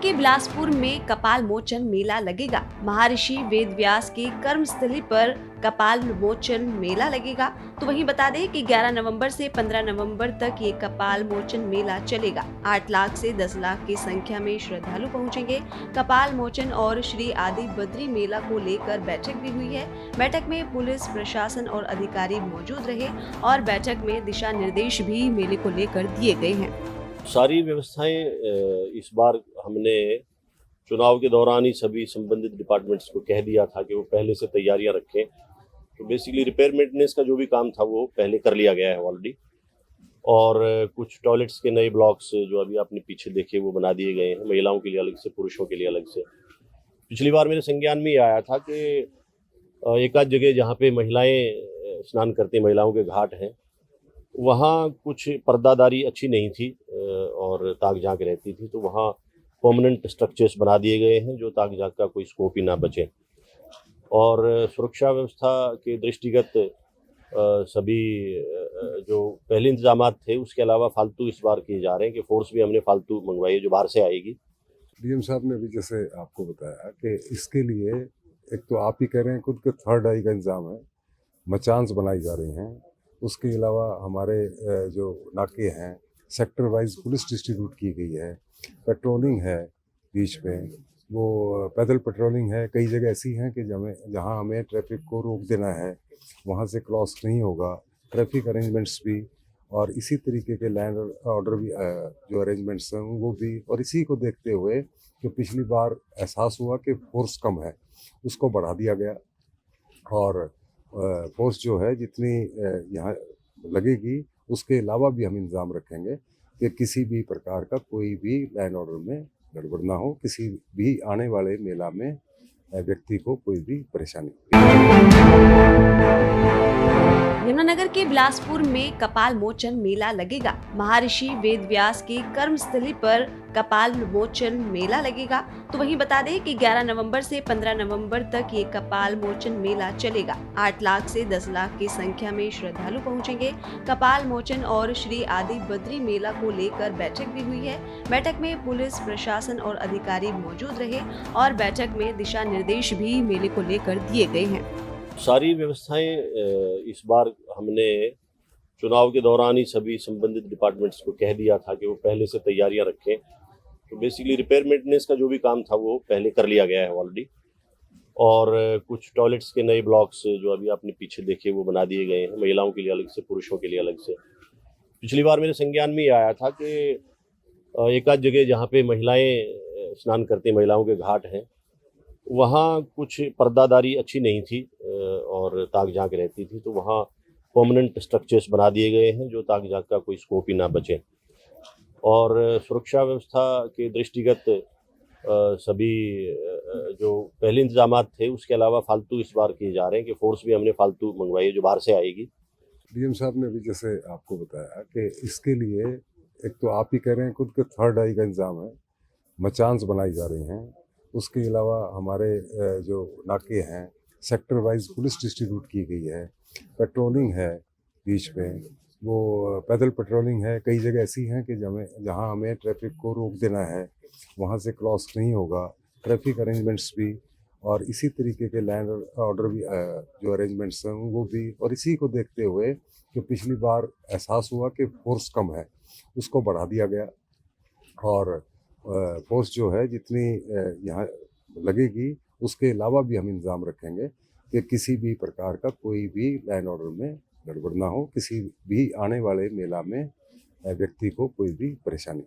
के बिलासपुर में कपाल मोचन मेला लगेगा। महर्षि वेद व्यास की कर्मस्थली पर कपाल मोचन मेला लगेगा। तो वहीं बता दें कि 11 नवंबर से 15 नवंबर तक ये कपाल मोचन मेला चलेगा। 8 लाख से 10 लाख की संख्या में श्रद्धालु पहुंचेंगे। कपाल मोचन और श्री आदि बद्री मेला को लेकर बैठक भी हुई है। बैठक में पुलिस प्रशासन और अधिकारी मौजूद रहे और बैठक में दिशा निर्देश भी मेले को लेकर दिए गए हैं। सारी व्यवस्थाएं इस बार हमने चुनाव के दौरान ही सभी संबंधित डिपार्टमेंट्स को कह दिया था कि वो पहले से तैयारियां रखें। तो बेसिकली रिपेयर मेंटेनेंस का जो भी काम था वो पहले कर लिया गया है ऑलरेडी। और कुछ टॉयलेट्स के नए ब्लॉक्स जो अभी आपने पीछे देखे वो बना दिए गए हैं, महिलाओं के लिए अलग से, पुरुषों के लिए अलग से। पिछली बार मेरे संज्ञान में ये आया था कि एक आध जगह जहाँ पे महिलाएं स्नान करती, महिलाओं के घाट हैं, वहाँ कुछ पर्दादारी अच्छी नहीं थी और ताक झांक रहती थी। तो वहाँ परमानेंट स्ट्रक्चर्स बना दिए गए हैं जो ताक झांक का कोई स्कोप ही ना बचे। और सुरक्षा व्यवस्था के दृष्टिगत सभी जो पहले इंतजामात थे उसके अलावा फालतू इस बार किए जा रहे हैं कि फोर्स भी हमने फालतू मंगवाई है जो बाहर से आएगी। डीएम साहब ने अभी जैसे आपको बताया कि इसके लिए एक तो आप ही कह रहे हैं खुद के थर्ड आई का इंतजाम है, मचान्स बनाई जा रही हैं। उसके अलावा हमारे जो नाके हैं सेक्टर वाइज पुलिस डिस्ट्रीब्यूट की गई है, पेट्रोलिंग है, बीच में वो पैदल पेट्रोलिंग है। कई जगह ऐसी हैं कि जहाँ हमें ट्रैफिक को रोक देना है, वहाँ से क्रॉस नहीं होगा। ट्रैफिक अरेंजमेंट्स भी और इसी तरीके के लैंड ऑर्डर भी जो अरेंजमेंट्स हैं वो भी। और इसी को देखते हुए कि पिछली बार एहसास हुआ कि फोर्स कम है, उसको बढ़ा दिया गया। और फोर्स जो है जितनी यहाँ लगेगी उसके अलावा भी हम इंतज़ाम रखेंगे कि किसी भी प्रकार का कोई भी लैंड ऑर्डर में गड़बड़ ना हो, किसी भी आने वाले मेला में व्यक्ति को कोई भी परेशानी। यमुनानगर के बिलासपुर में कपाल मोचन मेला लगेगा। महर्षि वेद व्यास की कर्मस्थली पर कपाल मोचन मेला लगेगा। तो वहीं बता दें कि 11 नवंबर से 15 नवंबर तक ये कपाल मोचन मेला चलेगा। 8 लाख से 10 लाख की संख्या में श्रद्धालु पहुंचेंगे। कपाल मोचन और श्री आदि बद्री मेला को लेकर बैठक भी हुई है। बैठक में पुलिस प्रशासन और अधिकारी मौजूद रहे और बैठक में दिशा निर्देश भी मेले को लेकर दिए गए हैं। सारी व्यवस्थाएं इस बार हमने चुनाव के दौरान ही सभी संबंधित डिपार्टमेंट्स को कह दिया था कि वो पहले से तैयारियां रखें। तो बेसिकली रिपेयर मेंटेनेंस का जो भी काम था वो पहले कर लिया गया है ऑलरेडी। और कुछ टॉयलेट्स के नए ब्लॉक्स जो अभी आपने पीछे देखे वो बना दिए गए हैं, महिलाओं के लिए अलग से, पुरुषों के लिए अलग से। पिछली बार मेरे संज्ञान में ये आया था कि एक आध जगह जहाँ पे महिलाएं स्नान करती, महिलाओं के घाट हैं, वहाँ कुछ पर्दादारी अच्छी नहीं थी और ताक झांक रहती थी। तो वहाँ परमानेंट स्ट्रक्चर्स बना दिए गए हैं जो ताक झांक का कोई स्कोप ही ना बचे। और सुरक्षा व्यवस्था के दृष्टिगत सभी जो पहले इंतजामात थे उसके अलावा फालतू इस बार किए जा रहे हैं कि फोर्स भी हमने फालतू मंगवाई है जो बाहर से आएगी। डीएम साहब ने अभी जैसे आपको बताया कि इसके लिए एक तो आप ही कह रहे हैं खुद के थर्ड आई का इंतजाम है, मचान्स बनाई जा रही हैं। उसके अलावा हमारे जो नाके हैं सेक्टर वाइज पुलिस डिस्ट्रीब्यूट की गई है, पेट्रोलिंग है, बीच में वो पैदल पेट्रोलिंग है। कई जगह ऐसी हैं कि जहाँ हमें ट्रैफिक को रोक देना है, वहाँ से क्रॉस नहीं होगा। ट्रैफिक अरेंजमेंट्स भी और इसी तरीके के लैंड ऑर्डर भी जो अरेंजमेंट्स हैं वो भी। और इसी को देखते हुए कि पिछली बार एहसास हुआ कि फोर्स कम है, उसको बढ़ा दिया गया। और फोर्स जो है जितनी यहाँ लगेगी उसके अलावा भी हम इंतज़ाम रखेंगे कि किसी भी प्रकार का कोई भी लैंड ऑर्डर में गड़बड़ ना हो, किसी भी आने वाले मेला में व्यक्ति को कोई भी परेशानी।